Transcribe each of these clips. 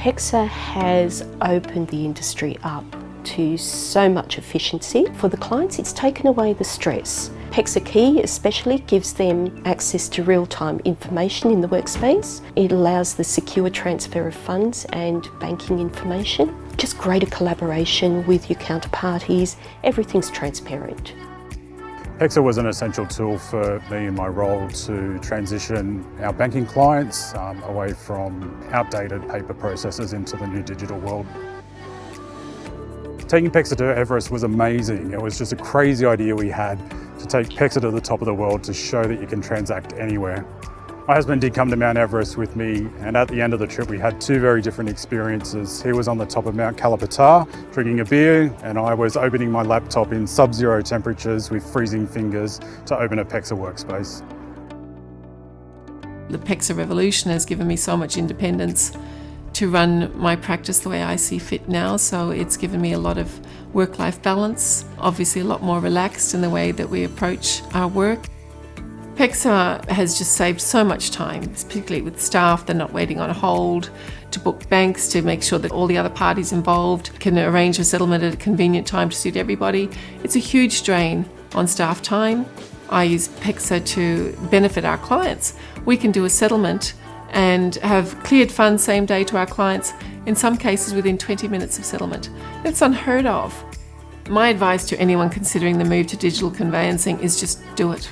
PEXA has opened the industry up to so much efficiency. For the clients, it's taken away the stress. PEXA Key especially gives them access to real-time information in the workspace. It allows the secure transfer of funds and banking information. Just greater collaboration with your counterparties. Everything's transparent. PEXA was an essential tool for me in my role to transition our banking clients away from outdated paper processes into the new digital world. Taking PEXA to Everest was amazing. It was just a crazy idea we had to take PEXA to the top of the world to show that you can transact anywhere. My husband did come to Mount Everest with me, and at the end of the trip we had two very different experiences. He was on the top of Mount Mcculloch drinking a beer, and I was opening my laptop in sub-zero temperatures with freezing fingers to open a PEXA workspace. The PEXA revolution has given me so much independence to run my practice the way I see fit now, so it's given me a lot of work-life balance, obviously a lot more relaxed in the way that we approach our work. PEXA has just saved so much time, particularly with staff. They're not waiting on hold to book banks, to make sure that all the other parties involved can arrange a settlement at a convenient time to suit everybody. It's a huge drain on staff time. I use PEXA to benefit our clients. We can do a settlement and have cleared funds same day to our clients, in some cases within 20 minutes of settlement. That's unheard of. My advice to anyone considering the move to digital conveyancing is just do it.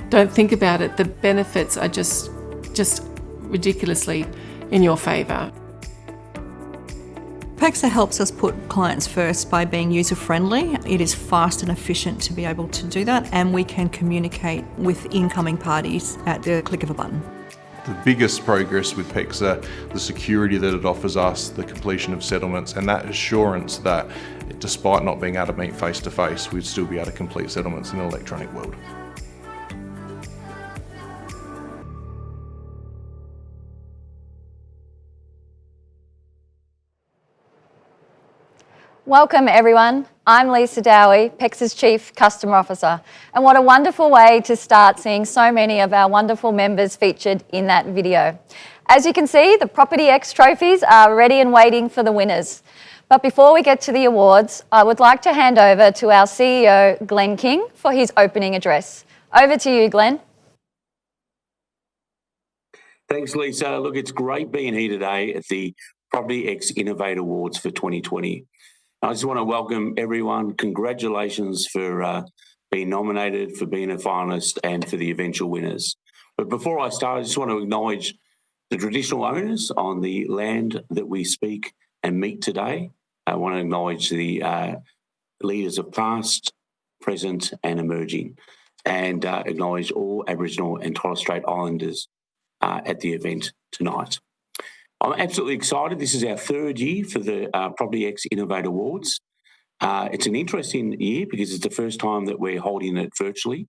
Don't think about it. The benefits are just ridiculously in your favour. PEXA helps us put clients first by being user-friendly. It is fast and efficient to be able to do that, and we can communicate with incoming parties at the click of a button. The biggest progress with PEXA, the security that it offers us, the completion of settlements, and that assurance that despite not being able to meet face-to-face, we'd still be able to complete settlements in an electronic world. Welcome everyone, I'm Lisa Dowie, PEXA's Chief Customer Officer, and what a wonderful way to start seeing so many of our wonderful members featured in that video. As you can see, the PropertyX trophies are ready and waiting for the winners. But before we get to the awards, I would like to hand over to our CEO, Glenn King, for his opening address. Over to you, Glenn. Thanks, Lisa. Look, it's great being here today at the PropertyX Innovate Awards for 2020. I just want to welcome everyone. Congratulations for being nominated, for being a finalist, and for the eventual winners. But before I start, I just want to acknowledge the traditional owners on the land that we speak and meet today. I want to acknowledge the leaders of past, present, and emerging, and acknowledge all Aboriginal and Torres Strait Islanders at the event tonight. I'm absolutely excited. This is our third year for the PropertyX Innovate Awards. It's an interesting year because it's the first time that we're holding it virtually,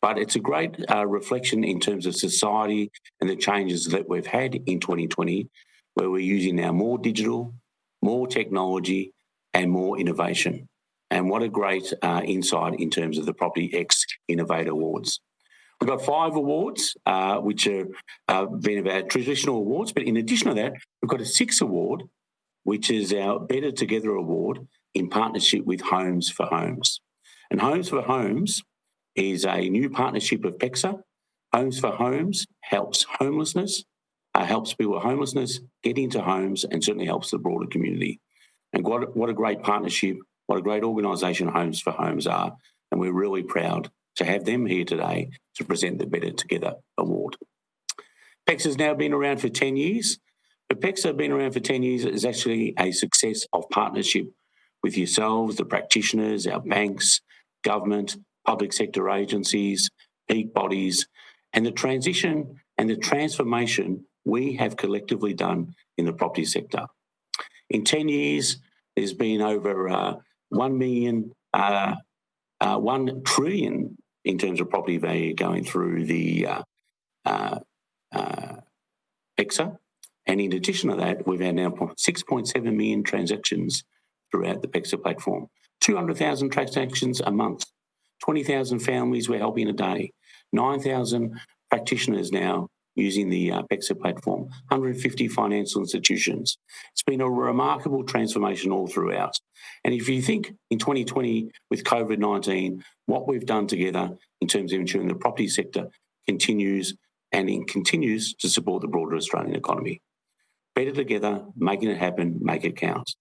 but it's a great reflection in terms of society and the changes that we've had in 2020, where we're using now more digital, more technology, and more innovation. And what a great insight in terms of the PropertyX Innovate Awards. We've got 5 awards, which are been of our traditional awards, but in addition to that, we've got a 6th award, which is our Better Together Award in partnership with Homes for Homes. And Homes for Homes is a new partnership of PEXA. Homes for Homes helps homelessness, helps people with homelessness get into homes, and certainly helps the broader community. And what a great partnership, what a great organisation Homes for Homes are, and we're really proud to have them here today to present the Better Together Award. PEXA's now been around for 10 years, but PEXA being around for 10 years is actually a success of partnership with yourselves, the practitioners, our banks, government, public sector agencies, peak bodies, and the transition and the transformation we have collectively done in the property sector. In 10 years, there's been over 1 trillion in terms of property value going through the PEXA. And in addition to that, we've had now 6.7 million transactions throughout the PEXA platform, 200,000 transactions a month, 20,000 families we're helping a day, 9,000 practitioners now using the PEXA platform, 150 financial institutions. It's been a remarkable transformation all throughout. And if you think in 2020 with COVID-19, what we've done together in terms of ensuring the property sector continues to support the broader Australian economy. Better together, making it happen, make it count.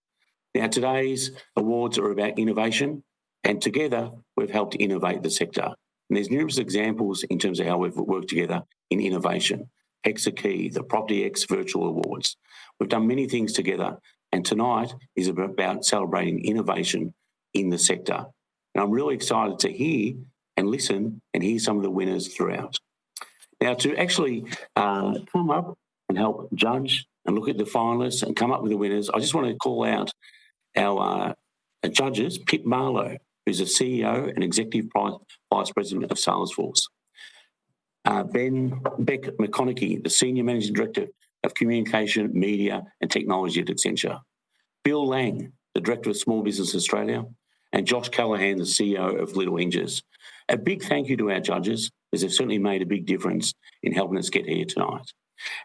Now, today's awards are about innovation, and together we've helped innovate the sector. And there's numerous examples in terms of how we've worked together in innovation. PEXA Key, the PropertyX Virtual Awards. We've done many things together, and tonight is about celebrating innovation in the sector. And I'm really excited to hear and listen and hear some of the winners throughout. Now, to actually come up and help judge and look at the finalists and come up with the winners, I just want to call out our judges, Pip Marlowe, who's the CEO and Executive Vice President of Salesforce. Beck McCulloch, the Senior Managing Director of Communication, Media and Technology at Accenture. Bill Wang, the Director of Small Business Australia. And Josh Callahan, the CEO of Little Inges. A big thank you to our judges, as they've certainly made a big difference in helping us get here tonight.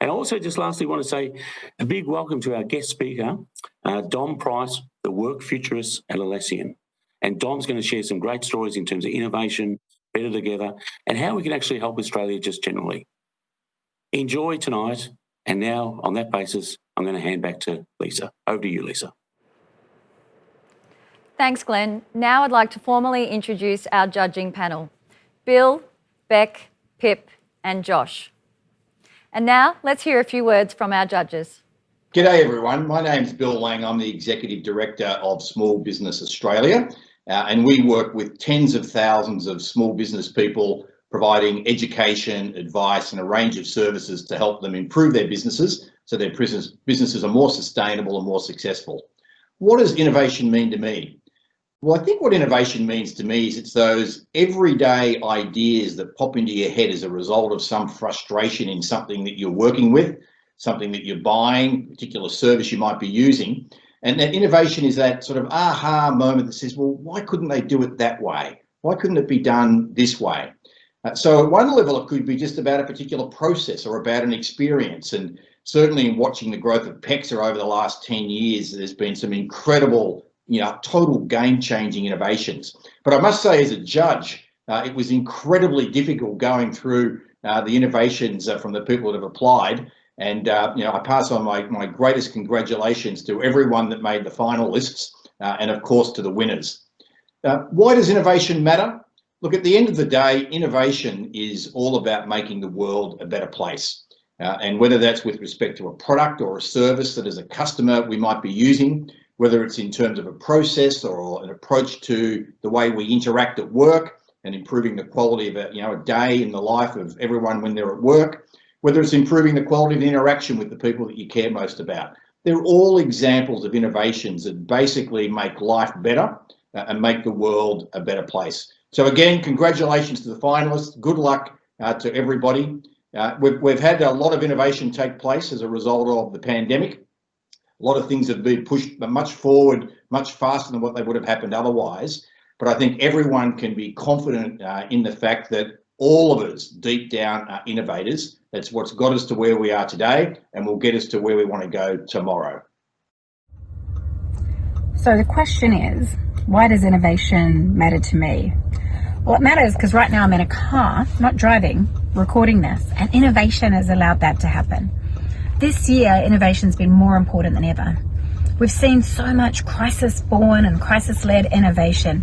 And also just lastly want to say a big welcome to our guest speaker, Dom Price, the work futurist at Atlassian. And Dom's going to share some great stories in terms of innovation, better together, and how we can actually help Australia just generally. Enjoy tonight. And now, on that basis, I'm going to hand back to Lisa. Over to you, Lisa. Thanks, Glenn. Now I'd like to formally introduce our judging panel, Bill, Beck, Pip and Josh. And now let's hear a few words from our judges. G'day everyone, my name's Bill Wang. I'm the Executive Director of Small Business Australia and we work with tens of thousands of small business people providing education, advice and a range of services to help them improve their businesses so their businesses are more sustainable and more successful. What does innovation mean to me? Well, I think what innovation means to me is it's those everyday ideas that pop into your head as a result of some frustration in something that you're working with, something that you're buying, a particular service you might be using. And that innovation is that sort of aha moment that says, well, why couldn't they do it that way? Why couldn't it be done this way? So at one level, it could be just about a particular process or about an experience. And certainly in watching the growth of PEXA over the last 10 years, there's been some incredible total game-changing innovations. But I must say, as a judge, it was incredibly difficult going through the innovations from the people that have applied. And I pass on my greatest congratulations to everyone that made the finalists, and of course to the winners. Why does innovation matter? Look, at the end of the day, innovation is all about making the world a better place. And whether that's with respect to a product or a service that as a customer we might be using, whether it's in terms of a process or an approach to the way we interact at work and improving the quality of a day in the life of everyone when they're at work, whether it's improving the quality of the interaction with the people that you care most about. They're all examples of innovations that basically make life better and make the world a better place. So again, congratulations to the finalists. Good luck to everybody. We've had a lot of innovation take place as a result of the pandemic. A lot of things have been pushed much forward, much faster than what they would have happened otherwise. But I think everyone can be confident in the fact that all of us deep down are innovators. That's what's got us to where we are today and will get us to where we want to go tomorrow. So the question is, why does innovation matter to me? Well, it matters because right now I'm in a car, not driving, recording this, and innovation has allowed that to happen. This year, innovation's been more important than ever. We've seen so much crisis-born and crisis-led innovation,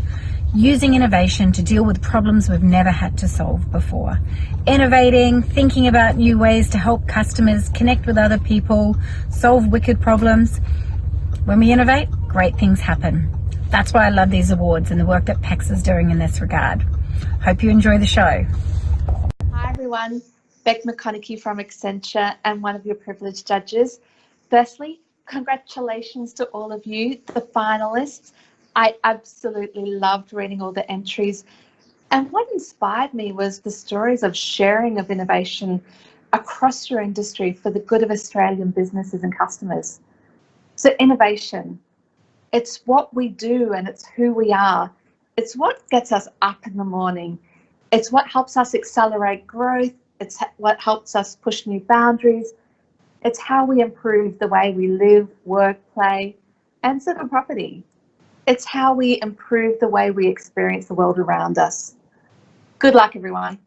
using innovation to deal with problems we've never had to solve before. Innovating, thinking about new ways to help customers, connect with other people, solve wicked problems. When we innovate, great things happen. That's why I love these awards and the work that PEXA is doing in this regard. Hope you enjoy the show. Hi everyone, Beck McCulloch from Accenture and one of your privileged judges. Firstly, congratulations to all of you, the finalists. I absolutely loved reading all the entries. And what inspired me was the stories of sharing of innovation across your industry for the good of Australian businesses and customers. So innovation, it's what we do and it's who we are. It's what gets us up in the morning. It's what helps us accelerate growth, It's what helps us push new boundaries. It's how we improve the way we live, work, play, and sit on property. It's how we improve the way we experience the world around us. Good luck, everyone.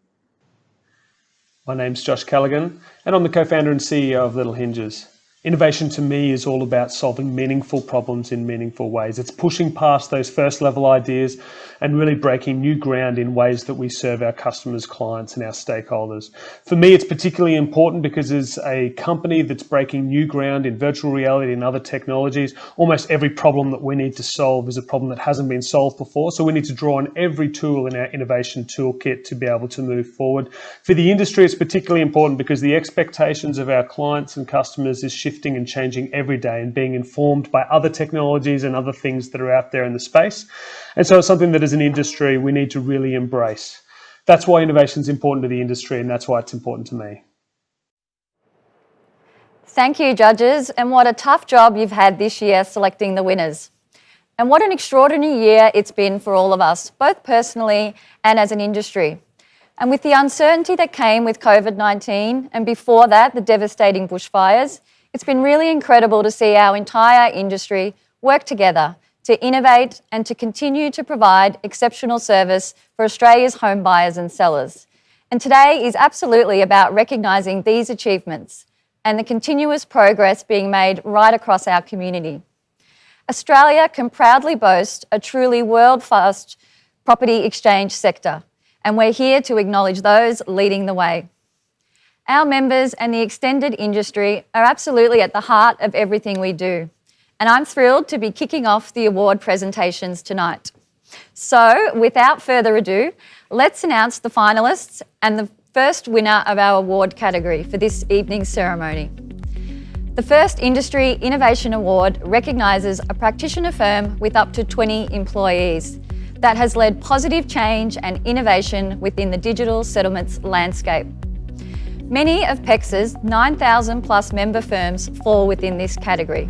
My name's Josh Callaghan, and I'm the co-founder and CEO of Little Hinges. Innovation to me is all about solving meaningful problems in meaningful ways. It's pushing past those first level ideas and really breaking new ground in ways that we serve our customers, clients, and our stakeholders. For me, it's particularly important because as a company that's breaking new ground in virtual reality and other technologies, almost every problem that we need to solve is a problem that hasn't been solved before. So we need to draw on every tool in our innovation toolkit to be able to move forward. For the industry, it's particularly important because the expectations of our clients and customers is shifting and changing every day and being informed by other technologies and other things that are out there in the space. And so it's something that as an industry we need to really embrace. That's why innovation is important to the industry, and that's why it's important to me. Thank you, judges, and what a tough job you've had this year selecting the winners. And what an extraordinary year it's been for all of us, both personally and as an industry. And with the uncertainty that came with COVID-19 and before that, the devastating bushfires, it's been really incredible to see our entire industry work together to innovate and to continue to provide exceptional service for Australia's home buyers and sellers. And today is absolutely about recognising these achievements and the continuous progress being made right across our community. Australia can proudly boast a truly world-first property exchange sector, and we're here to acknowledge those leading the way. Our members and the extended industry are absolutely at the heart of everything we do, and I'm thrilled to be kicking off the award presentations tonight. So, without further ado, let's announce the finalists and the first winner of our award category for this evening's ceremony. The first Industry Innovation Award recognises a practitioner firm with up to 20 employees that has led positive change and innovation within the digital settlements landscape. Many of PEXA's 9,000 plus member firms fall within this category.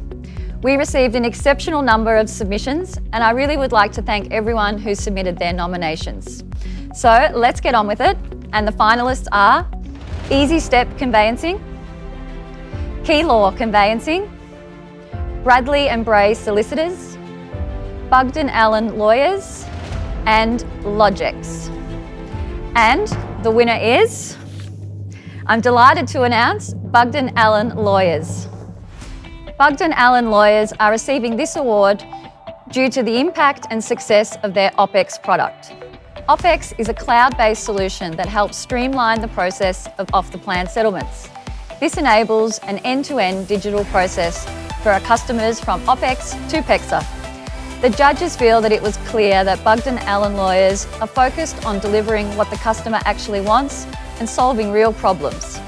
We received an exceptional number of submissions, and I really would like to thank everyone who submitted their nominations. So let's get on with it, and the finalists are Easy Step Conveyancing, Key Law Conveyancing, Bradley and Bray Solicitors, Bugden Allen Lawyers, and Logix. And the winner is, I'm delighted to announce, Bugden Allen Lawyers. Bugden Allen Lawyers are receiving this award due to the impact and success of their OPEX product. OPEX is a cloud-based solution that helps streamline the process of off-the-plan settlements. This enables an end-to-end digital process for our customers from OPEX to PEXA. The judges feel that it was clear that Bugden Allen Lawyers are focused on delivering what the customer actually wants and solving real problems.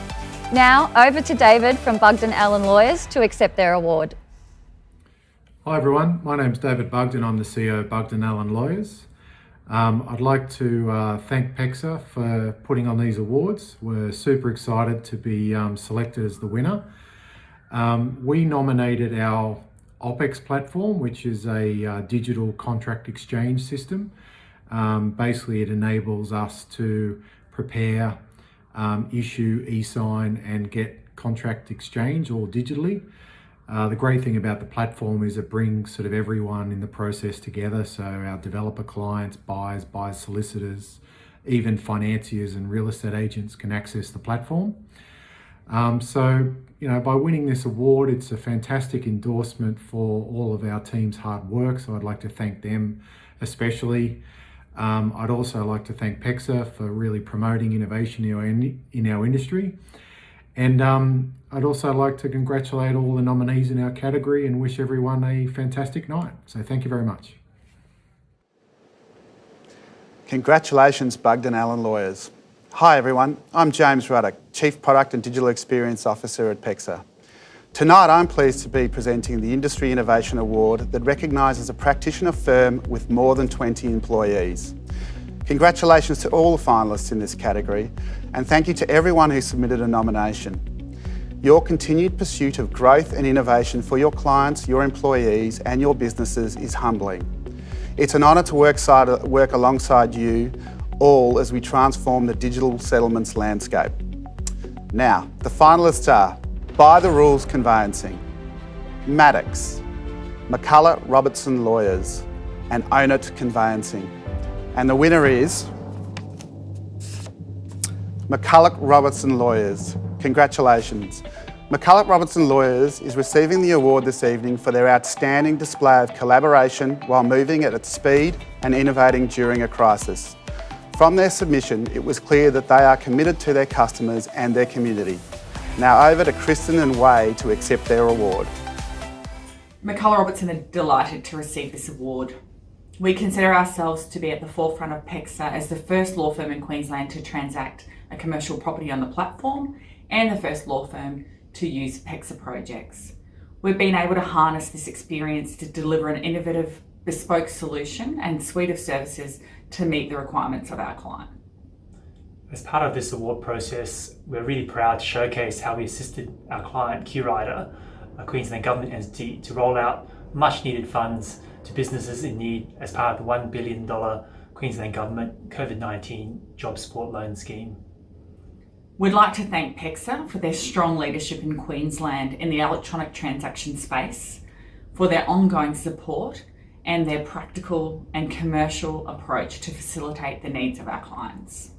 Now, over to David from Bugden Allen Lawyers to accept their award. Hi everyone, my name's David Bugden, I'm the CEO of Bugden Allen Lawyers. I'd like to thank PEXA for putting on these awards. We're super excited to be selected as the winner. We nominated our OPEX platform, which is a digital contract exchange system. Basically, it enables us to prepare, issue, e-sign and get contract exchange all digitally. The great thing about the platform is it brings sort of everyone in the process together. So our developer clients, buyers, solicitors, even financiers and real estate agents can access the platform. So, by winning this award, it's a fantastic endorsement for all of our team's hard work. So I'd like to thank them especially. I'd also like to thank PEXA for really promoting innovation in our industry. And I'd also like to congratulate all the nominees in our category and wish everyone a fantastic night. So thank you very much. Congratulations, Bugden Allen Lawyers. Hi everyone, I'm James Ruddock, Chief Product and Digital Experience Officer at PEXA. Tonight I'm pleased to be presenting the Industry Innovation Award that recognises a practitioner firm with more than 20 employees. Congratulations to all the finalists in this category, and thank you to everyone who submitted a nomination. Your continued pursuit of growth and innovation for your clients, your employees and your businesses is humbling. It's an honour to work alongside you all as we transform the digital settlements landscape. Now, the finalists are By the Rules Conveyancing, Maddox, Mcculloch Robertson Lawyers, and Own It Conveyancing. And the winner is Mcculloch Robertson Lawyers. Congratulations. Mcculloch Robertson Lawyers is receiving the award this evening for their outstanding display of collaboration while moving at its speed and innovating during a crisis. From their submission, it was clear that they are committed to their customers and their community. Now over to Kristen and Wei to accept their award. Mcculloch Robertson are delighted to receive this award. We consider ourselves to be at the forefront of PEXA as the first law firm in Queensland to transact a commercial property on the platform and the first law firm to use PEXA projects. We've been able to harness this experience to deliver an innovative, bespoke solution and suite of services to meet the requirements of our client. As part of this award process, we're really proud to showcase how we assisted our client, QRider, a Queensland government entity, to roll out much needed funds to businesses in need as part of the $1 billion Queensland Government COVID-19 Job Support Loan Scheme. We'd like to thank PEXA for their strong leadership in Queensland in the electronic transaction space, for their ongoing support and their practical and commercial approach to facilitate the needs of our clients.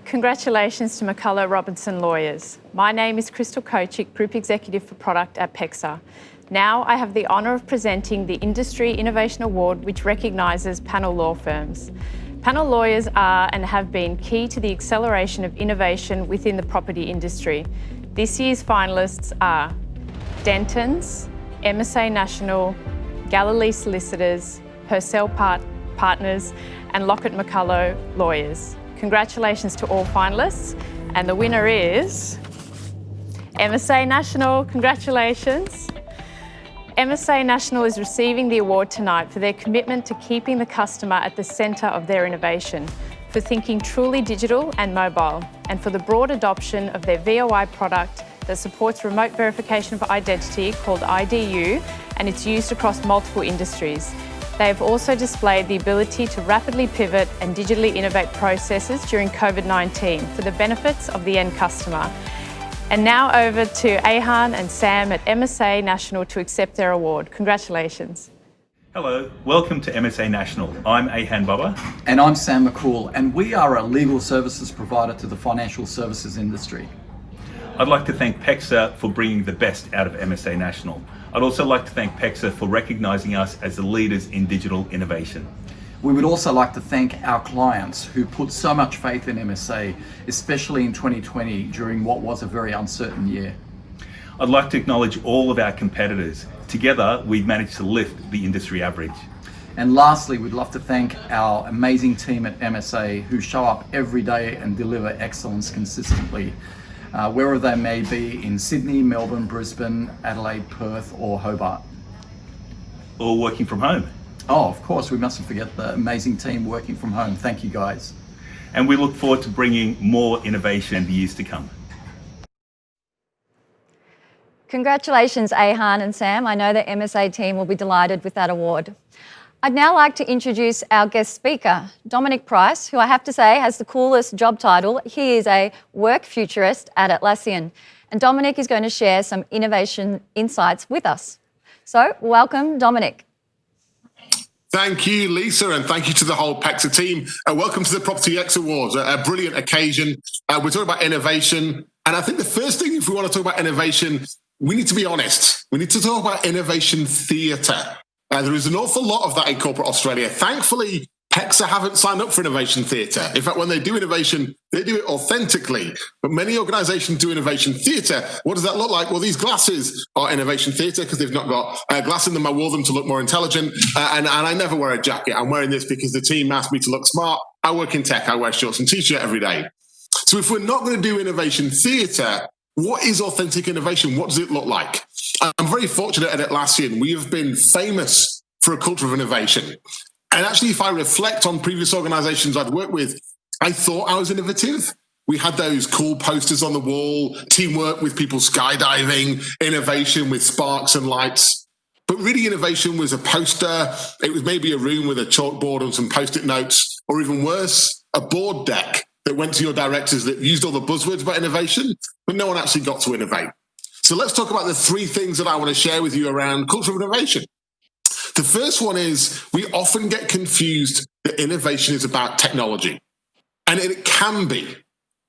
Congratulations to Mcculloch Robertson Lawyers. My name is Crystal Kochik, Group Executive for Product at PEXA. Now I have the honour of presenting the Industry Innovation Award, which recognises panel law firms. Panel lawyers are and have been key to the acceleration of innovation within the property industry. This year's finalists are Dentons, MSA National, Galilee Solicitors, Purcell Partners, and Lockett Mcculloch Lawyers. Congratulations to all finalists, and the winner is MSA National. Congratulations. MSA National is receiving the award tonight for their commitment to keeping the customer at the centre of their innovation, for thinking truly digital and mobile, and for the broad adoption of their VOI product that supports remote verification of identity called IDU, and it's used across multiple industries. They have also displayed the ability to rapidly pivot and digitally innovate processes during COVID-19 for the benefits of the end customer. And now over to Ahan and Sam at MSA National to accept their award. Congratulations. Hello, welcome to MSA National. I'm Ahan Baba. And I'm Sam McCool, and we are a legal services provider to the financial services industry. I'd like to thank PEXA for bringing the best out of MSA National. I'd also like to thank PEXA for recognising us as the leaders in digital innovation. We would also like to thank our clients who put so much faith in MSA, especially in 2020 during what was a very uncertain year. I'd like to acknowledge all of our competitors. Together, we've managed to lift the industry average. And lastly, we'd love to thank our amazing team at MSA who show up every day and deliver excellence consistently, wherever they may be in Sydney, Melbourne, Brisbane, Adelaide, Perth, or Hobart. Or working from home. Oh, of course, we mustn't forget the amazing team working from home. Thank you, guys. And we look forward to bringing more innovation in the years to come. Congratulations, Ahan and Sam. I know the MSA team will be delighted with that award. I'd now like to introduce our guest speaker, Dominic Price, who I have to say has the coolest job title. He is a work futurist at Atlassian. And Dominic is going to share some innovation insights with us. So, welcome, Dominic. Thank you, Lisa, and thank you to the whole PEXA team. Welcome to the PropertyX Awards, a brilliant occasion. We're talking about innovation, and I think the first thing, if we want to talk about innovation, we need to be honest. We need to talk about innovation theatre. There is an awful lot of that in corporate Australia. Thankfully, PEXA haven't signed up for innovation theatre. In fact, when they do innovation, they do it authentically. But many organisations do innovation theatre. What does that look like? Well, these glasses are innovation theatre because they've not got glass in them. I wore them to look more intelligent. And I never wear a jacket. I'm wearing this because the team asked me to look smart. I work in tech. I wear shorts and T-shirt every day. So if we're not going to do innovation theatre, what is authentic innovation? What does it look like? I'm very fortunate at Atlassian. We have been famous for a culture of innovation. And actually, if I reflect on previous organizations I'd worked with, I thought I was innovative. We had those cool posters on the wall, teamwork with people skydiving, innovation with sparks and lights. But really, innovation was a poster. It was maybe a room with a chalkboard and some Post-it notes, or even worse, a board deck that went to your directors that used all the buzzwords about innovation, but no one actually got to innovate. So let's talk about the 3 things that I want to share with you around culture of innovation. The first one is we often get confused that innovation is about technology. And it can be.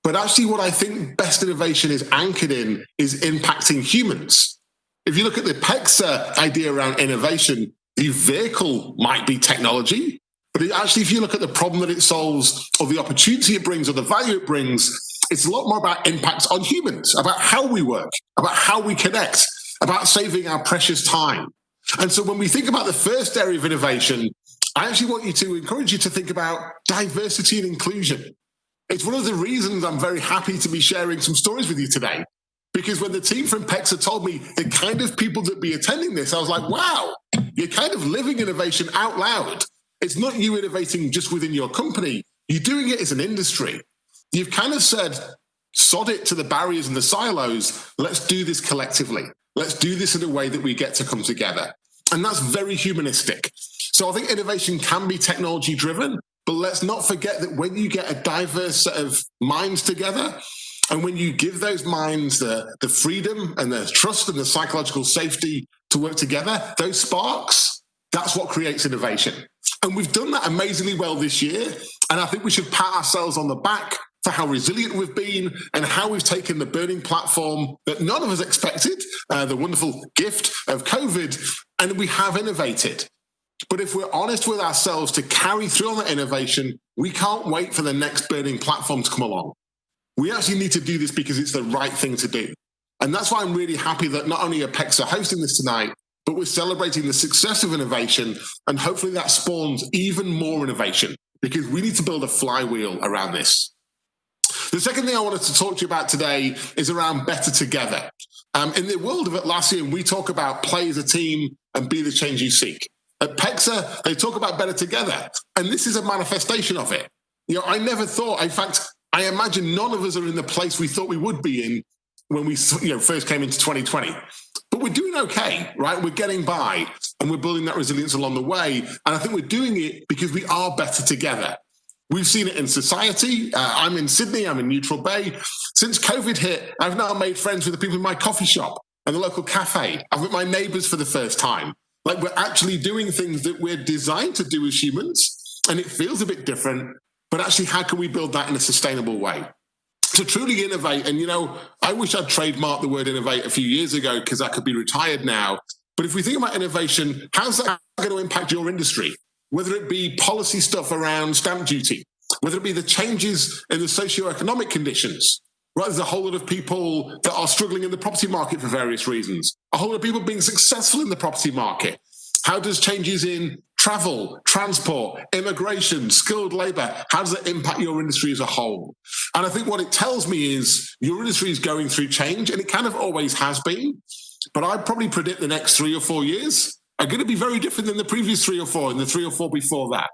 But actually what I think best innovation is anchored in is impacting humans. If you look at the PEXA idea around innovation, the vehicle might be technology, but actually if you look at the problem that it solves or the opportunity it brings or the value it brings, it's a lot more about impacts on humans, about how we work, about how we connect, about saving our precious time. And so when we think about the first area of innovation, I actually want to encourage you to think about diversity and inclusion. It's one of the reasons I'm very happy to be sharing some stories with you today. Because when the team from PEXA told me the kind of people that be attending this, I was like, wow, you're kind of living innovation out loud. It's not you innovating just within your company. You're doing it as an industry. You've kind of said, sod it to the barriers and the silos. Let's do this collectively. Let's do this in a way that we get to come together. And that's very humanistic. So I think innovation can be technology driven, but let's not forget that when you get a diverse set of minds together, and when you give those minds the freedom and the trust and the psychological safety to work together, those sparks, that's what creates innovation. And we've done that amazingly well this year. And I think we should pat ourselves on the back for how resilient we've been and how we've taken the burning platform that none of us expected, the wonderful gift of COVID, and we have innovated. But if we're honest with ourselves to carry through on that innovation, we can't wait for the next burning platform to come along. We actually need to do this because it's the right thing to do. And that's why I'm really happy that not only are PEXA hosting this tonight, but we're celebrating the success of innovation, and hopefully that spawns even more innovation, because we need to build a flywheel around this. The second thing I wanted to talk to you about today is around better together. In the world of Atlassian, we talk about play as a team and be the change you seek. At PEXA, they talk about better together, and this is a manifestation of it. I never thought, in fact, I imagine none of us are in the place we thought we would be in when we first came into 2020. But we're doing okay, right? We're getting by, and we're building that resilience along the way. And I think we're doing it because we are better together. We've seen it in society. I'm in Sydney, I'm in Neutral Bay. Since COVID hit, I've now made friends with the people in my coffee shop and the local cafe. I've met my neighbours for the first time. Like, we're actually doing things that we're designed to do as humans, and it feels a bit different, but actually, how can we build that in a sustainable way? To truly innovate, and I wish I'd trademarked the word innovate a few years ago because I could be retired now. But if we think about innovation, how's that going to impact your industry? Whether it be policy stuff around stamp duty, whether it be the changes in the socio-economic conditions, right? There's a whole lot of people that are struggling in the property market for various reasons. A whole lot of people being successful in the property market. How does changes in travel, transport, immigration, skilled labour, how does it impact your industry as a whole? And I think what it tells me is your industry is going through change, and it kind of always has been. But I'd probably predict the next 3 or 4 years are going to be very different than the previous 3 or 4 and the 3 or 4 before that.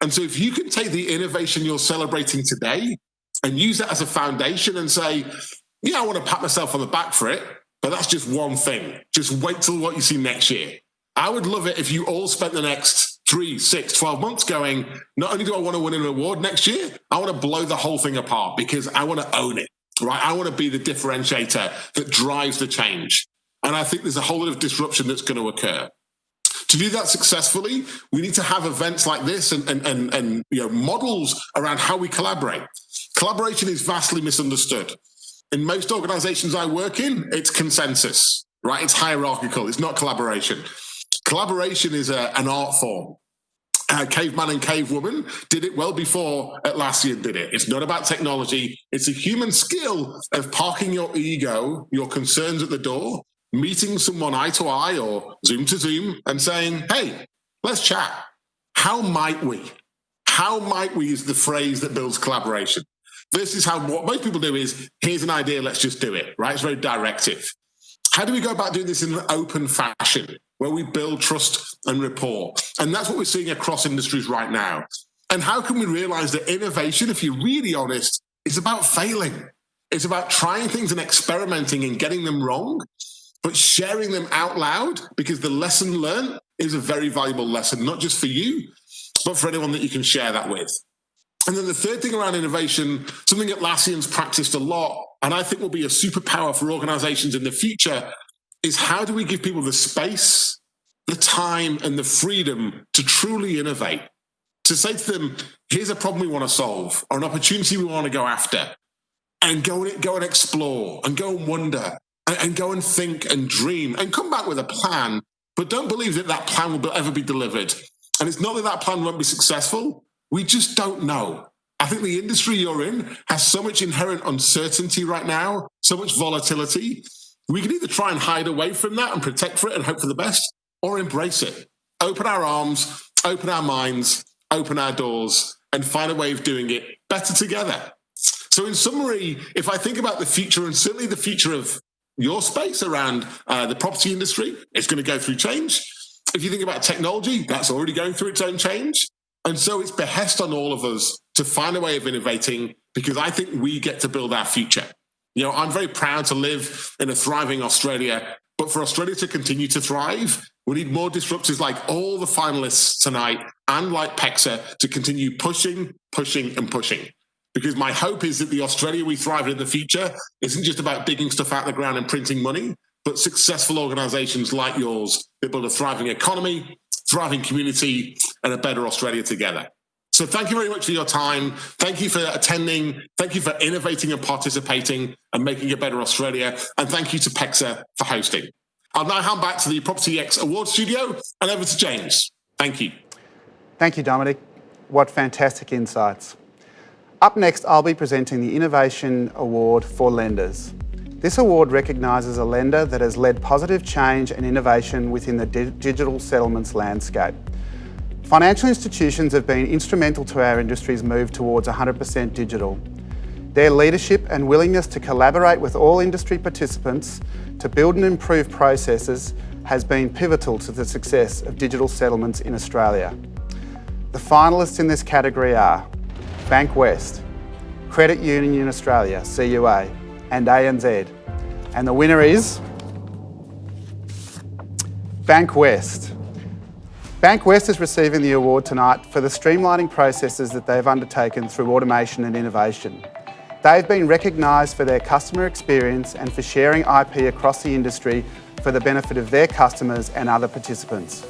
And so if you can take the innovation you're celebrating today and use that as a foundation and say, I want to pat myself on the back for it, but that's just one thing. Just wait till what you see next year. I would love it if you all spent the next 3, 6, 12 months going, not only do I want to win an award next year, I want to blow the whole thing apart because I want to own it, right? I want to be the differentiator that drives the change. And I think there's a whole lot of disruption that's going to occur. To do that successfully, we need to have events like this and models around how we collaborate. Collaboration is vastly misunderstood. In most organizations I work in, it's consensus, right? It's hierarchical. It's not collaboration. Collaboration is an art form. Caveman and cavewoman did it well before Atlassian did it. It's not about technology. It's a human skill of parking your ego, your concerns at the door, meeting someone eye to eye or Zoom to Zoom and saying, hey, let's chat. How might we? How might we is the phrase that builds collaboration. Versus what most people do is, here's an idea, let's just do it, right? It's very directive. How do we go about doing this in an open fashion where we build trust and rapport? And that's what we're seeing across industries right now. And how can we realize that innovation, if you're really honest, is about failing? It's about trying things and experimenting and getting them wrong, but sharing them out loud, because the lesson learned is a very valuable lesson, not just for you, but for anyone that you can share that with. And then the third thing around innovation, something Atlassian's practiced a lot, and I think will be a superpower for organizations in the future, is how do we give people the space, the time, and the freedom to truly innovate? To say to them, here's a problem we want to solve, or an opportunity we want to go after, and go and explore, and go and wonder, and go and think and dream, and come back with a plan, but don't believe that that plan will ever be delivered. And it's not that that plan won't be successful, we just don't know. I think the industry you're in has so much inherent uncertainty right now, so much volatility. We can either try and hide away from that and protect for it and hope for the best, or embrace it. Open our arms, open our minds, open our doors, and find a way of doing it better together. So in summary, if I think about the future, and certainly the future of your space around the property industry, it's going to go through change. If you think about technology, that's already going through its own change. And so it's behest on all of us to find a way of innovating, because I think we get to build our future. You know, I'm very proud to live in a thriving Australia, but for Australia to continue to thrive, we need more disruptors like all the finalists tonight and like PEXA to continue pushing, and pushing. Because my hope is that the Australia we thrive in the future isn't just about digging stuff out of the ground and printing money, but successful organisations like yours that build a thriving economy, thriving community, and a better Australia together. So thank you very much for your time. Thank you for attending. Thank you for innovating and participating and making a better Australia. And thank you to PEXA for hosting. I'll now hand back to the PropertyX Awards studio and over to James. Thank you. Thank you, Dominic. What fantastic insights. Up next, I'll be presenting the Innovation Award for Lenders. This award recognises a lender that has led positive change and innovation within the digital settlements landscape. Financial institutions have been instrumental to our industry's move towards 100% digital. Their leadership and willingness to collaborate with all industry participants to build and improve processes has been pivotal to the success of digital settlements in Australia. The finalists in this category are Bank West, Credit Union Australia, CUA, and ANZ. And the winner is Bank West. Bank West is receiving the award tonight for the streamlining processes that they've undertaken through automation and innovation. They've been recognised for their customer experience and for sharing IP across the industry for the benefit of their customers and other participants.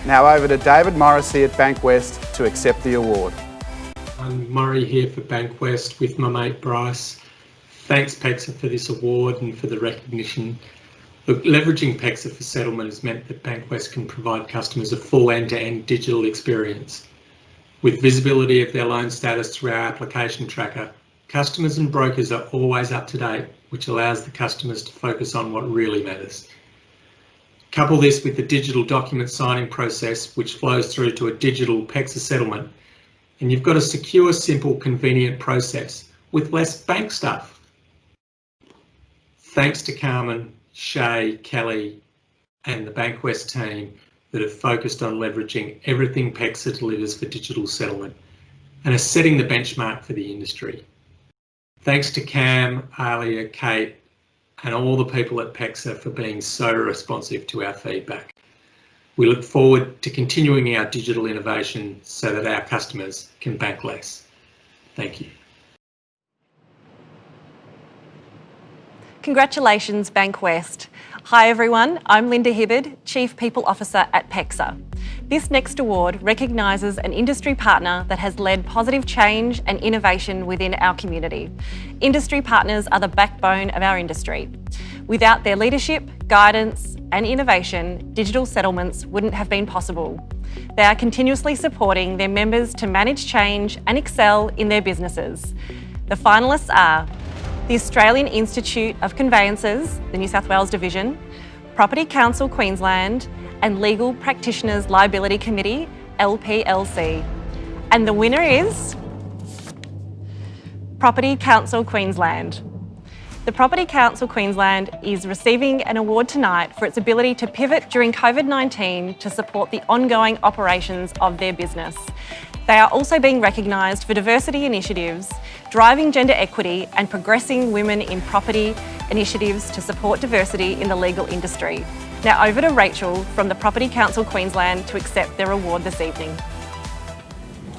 Now over to David Morrissey at Bank West to accept the award. I'm Murray here for Bank West with my mate Bryce. Thanks PEXA for this award and for the recognition. Look, leveraging PEXA for settlement has meant that Bank West can provide customers a full end-to-end digital experience. With visibility of their loan status through our application tracker, customers and brokers are always up to date, which allows the customers to focus on what really matters. Couple this with the digital document signing process, which flows through to a digital PEXA settlement, and you've got a secure, simple, convenient process with less bank stuff. Thanks to Carmen, Shay, Kelly, and the Bank West team that have focused on leveraging everything PEXA delivers for digital settlement and are setting the benchmark for the industry. Thanks to Cam, Alia, Kate, and all the people at PEXA for being so responsive to our feedback. We look forward to continuing our digital innovation so that our customers can bank less. Thank you. Congratulations, Bank West. Hi everyone, I'm Linda Hibbard, Chief People Officer at PEXA. This next award recognises an industry partner that has led positive change and innovation within our community. Industry partners are the backbone of our industry. Without their leadership, guidance and innovation, digital settlements wouldn't have been possible. They are continuously supporting their members to manage change and excel in their businesses. The finalists are the Australian Institute of Conveyancers, the New South Wales Division, Property Council Queensland, and Legal Practitioners Liability Committee, LPLC. And the winner is Property Council Queensland. The Property Council Queensland is receiving an award tonight for its ability to pivot during COVID-19 to support the ongoing operations of their business. They are also being recognised for diversity initiatives, driving gender equity and progressing women in property initiatives to support diversity in the legal industry. Now over to Rachel from the Property Council Queensland to accept their award this evening.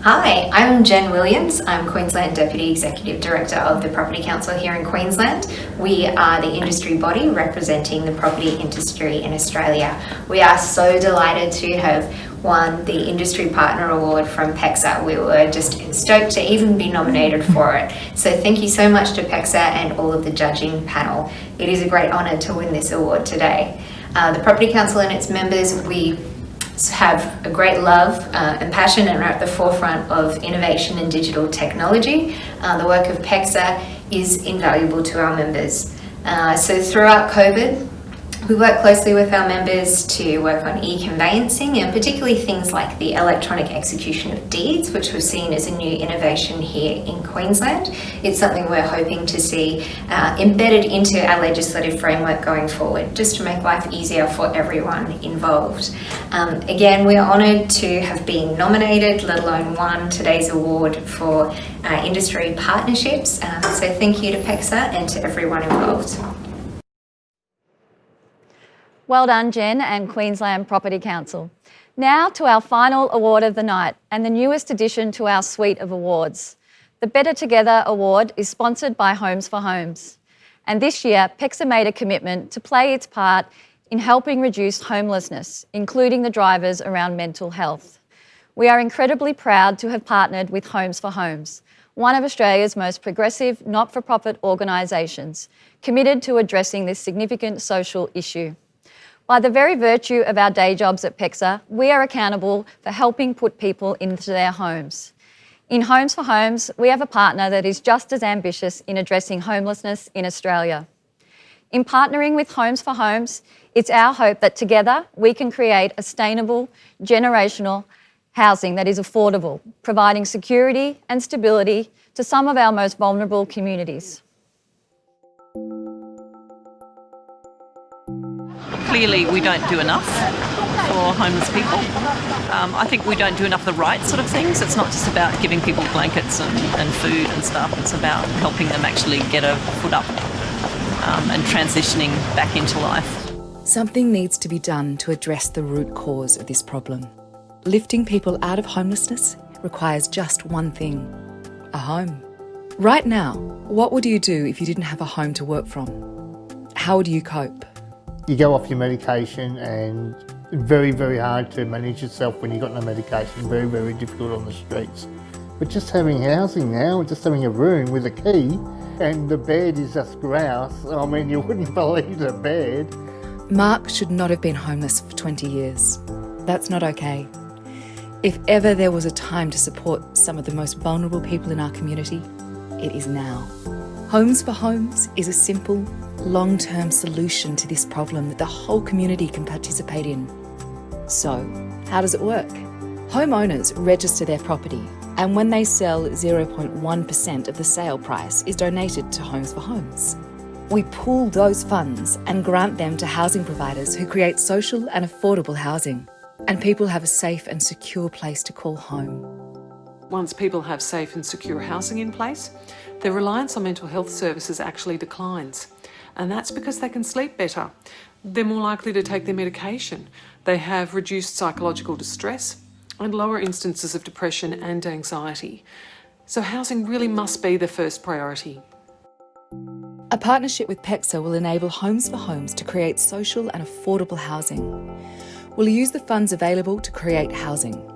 Hi, I'm Jen Williams. I'm Queensland Deputy Executive Director of the Property Council here in Queensland. We are the industry body representing the property industry in Australia. We are so delighted to have won the Industry Partner Award from PEXA. We were just stoked to even be nominated for it. So thank you so much to PEXA and all of the judging panel. It is a great honour to win this award today. The Property Council and its members, we have a great love and passion and are at the forefront of innovation and digital technology. The work of PEXA is invaluable to our members. So throughout COVID, we work closely with our members to work on e-conveyancing and particularly things like the electronic execution of deeds, which we've seen as a new innovation here in Queensland. It's something we're hoping to see embedded into our legislative framework going forward, just to make life easier for everyone involved. Again, we are honoured to have been nominated, let alone won today's award for industry partnerships. So thank you to PEXA and to everyone involved. Well done, Jen and Queensland Property Council. Now to our final award of the night and the newest addition to our suite of awards. The Better Together Award is sponsored by Homes for Homes. And this year, PEXA made a commitment to play its part in helping reduce homelessness, including the drivers around mental health. We are incredibly proud to have partnered with Homes for Homes, one of Australia's most progressive not-for-profit organisations, committed to addressing this significant social issue. By the very virtue of our day jobs at PEXA, we are accountable for helping put people into their homes. In Homes for Homes, we have a partner that is just as ambitious in addressing homelessness in Australia. In partnering with Homes for Homes, it's our hope that together we can create a sustainable, generational housing that is affordable, providing security and stability to some of our most vulnerable communities. Clearly, we don't do enough for homeless people. I think we don't do enough of the right sort of things. It's not just about giving people blankets and food and stuff. It's about helping them actually get a foot up and transitioning back into life. Something needs to be done to address the root cause of this problem. Lifting people out of homelessness requires just one thing: a home. Right now, what would you do if you didn't have a home to work from? How would you cope? You go off your medication and very, very hard to manage yourself when you've got no medication, very, very difficult on the streets. But just having housing now, just having a room with a key and the bed is just grouse, I mean, you wouldn't believe the bed. Mark should not have been homeless for 20 years. That's not okay. If ever there was a time to support some of the most vulnerable people in our community, it is now. Homes for Homes is a simple, long-term solution to this problem that the whole community can participate in. So, how does it work? Homeowners register their property, and when they sell, 0.1% of the sale price is donated to Homes for Homes. We pool those funds and grant them to housing providers who create social and affordable housing, and people have a safe and secure place to call home. Once people have safe and secure housing in place, their reliance on mental health services actually declines. And that's because they can sleep better. They're more likely to take their medication. They have reduced psychological distress and lower instances of depression and anxiety. So housing really must be the first priority. A partnership with PEXA will enable Homes for Homes to create social and affordable housing. We'll use the funds available to create housing.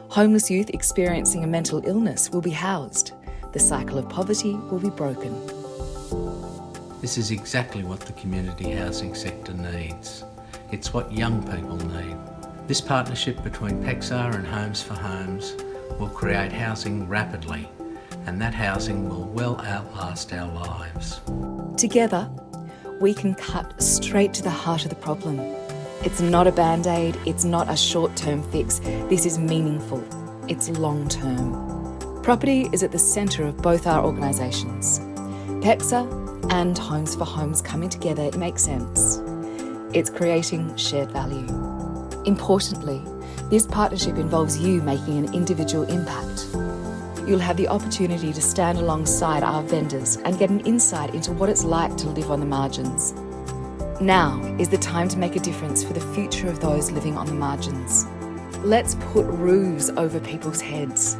Homeless youth experiencing a mental illness will be housed. The cycle of poverty will be broken. This is exactly what the community housing sector needs. It's what young people need. This partnership between PEXA and Homes for Homes will create housing rapidly, and that housing will well outlast our lives. Together, we can cut straight to the heart of the problem. It's not a band-aid, it's not a short-term fix. This is meaningful, it's long-term. Property is at the centre of both our organisations. PEXA and Homes for Homes coming together, it makes sense. It's creating shared value. Importantly, this partnership involves you making an individual impact. You'll have the opportunity to stand alongside our vendors and get an insight into what it's like to live on the margins. Now is the time to make a difference for the future of those living on the margins. Let's put roofs over people's heads.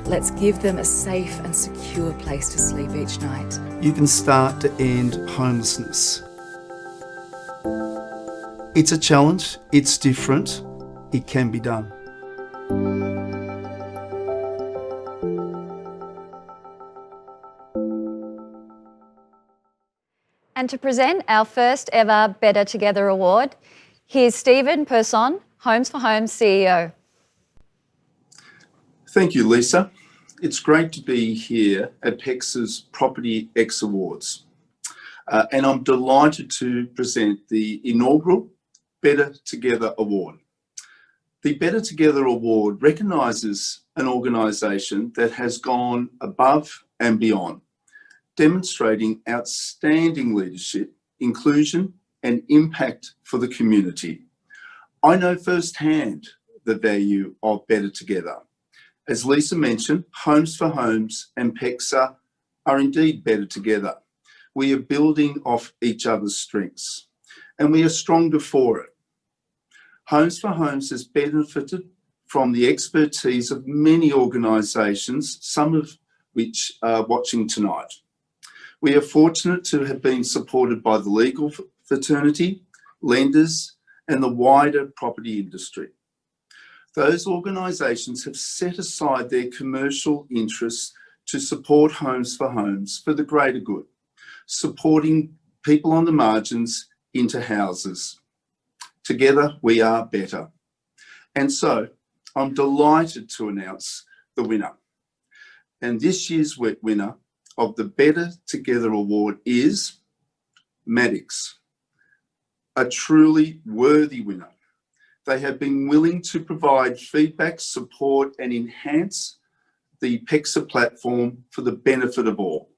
Let's give them a safe and secure place to sleep each night. You can start to end homelessness. It's a challenge, it's different, it can be done. And to present our first ever Better Together Award, here's Stephen Persson, Homes for Homes CEO. Thank you, Lisa. It's great to be here at PEXA's PropertyX Awards. And I'm delighted to present the inaugural Better Together Award. The Better Together Award recognises an organisation that has gone above and beyond, demonstrating outstanding leadership, inclusion and impact for the community. I know firsthand the value of Better Together. As Lisa mentioned, Homes for Homes and PEXA are indeed better together. We are building off each other's strengths and we are stronger for it. Homes for Homes has benefited from the expertise of many organisations, some of which are watching tonight. We are fortunate to have been supported by the legal fraternity, lenders, and the wider property industry. Those organisations have set aside their commercial interests to support Homes for Homes for the greater good, supporting people on the margins into houses. Together, we are better. And so, I'm delighted to announce the winner. And this year's winner of the Better Together Award is Maddox, a truly worthy winner. They have been willing to provide feedback, support and enhance the PEXA platform for the benefit of all.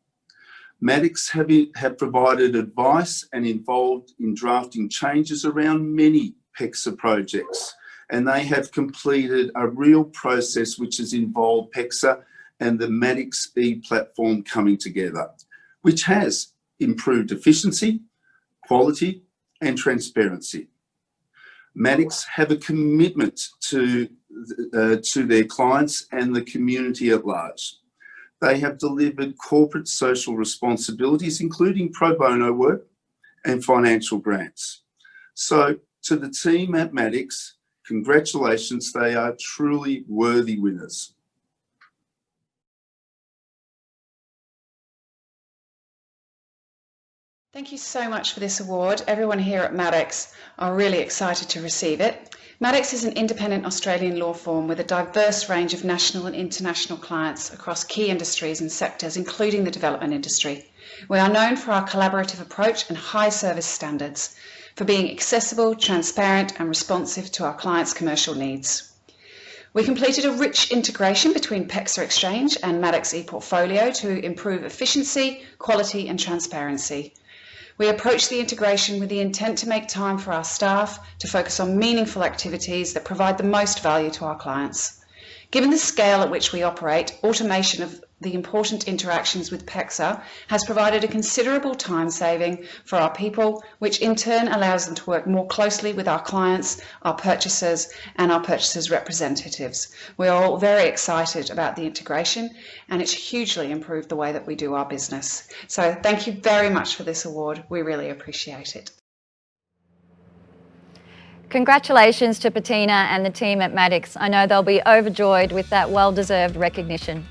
Maddox have provided advice and involved in drafting changes around many PEXA projects, and they have completed a real process which has involved PEXA and the Maddox e-platform coming together, which has improved efficiency, quality and transparency. Maddox have a commitment to their clients and the community at large. They have delivered corporate social responsibilities, including pro bono work and financial grants. So to the team at Maddox, congratulations, they are truly worthy winners. Thank you so much for this award. Everyone here at Maddox are really excited to receive it. Maddox is an independent Australian law firm with a diverse range of national and international clients across key industries and sectors, including the development industry. We are known for our collaborative approach and high service standards, for being accessible, transparent and responsive to our clients' commercial needs. We completed a rich integration between PEXA Exchange and Maddox ePortfolio to improve efficiency, quality and transparency. We approached the integration with the intent to make time for our staff to focus on meaningful activities that provide the most value to our clients. Given the scale at which we operate, automation of the important interactions with PEXA has provided a considerable time saving for our people, which in turn allows them to work more closely with our clients, our purchasers and our purchasers' representatives. We are all very excited about the integration and it's hugely improved the way that we do our business. So thank you very much for this award. We really appreciate it. Congratulations to Bettina and the team at Maddox. I know they'll be overjoyed with that well-deserved recognition.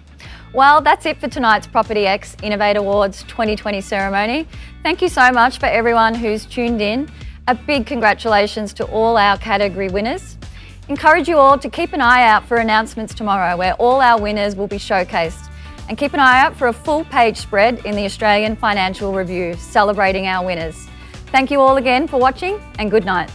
Well, that's it for tonight's PropertyX Innovate Awards 2020 ceremony. Thank you so much for everyone who's tuned in. A big congratulations to all our category winners. Encourage you all to keep an eye out for announcements tomorrow where all our winners will be showcased. And keep an eye out for a full page spread in the Australian Financial Review celebrating our winners. Thank you all again for watching and good night.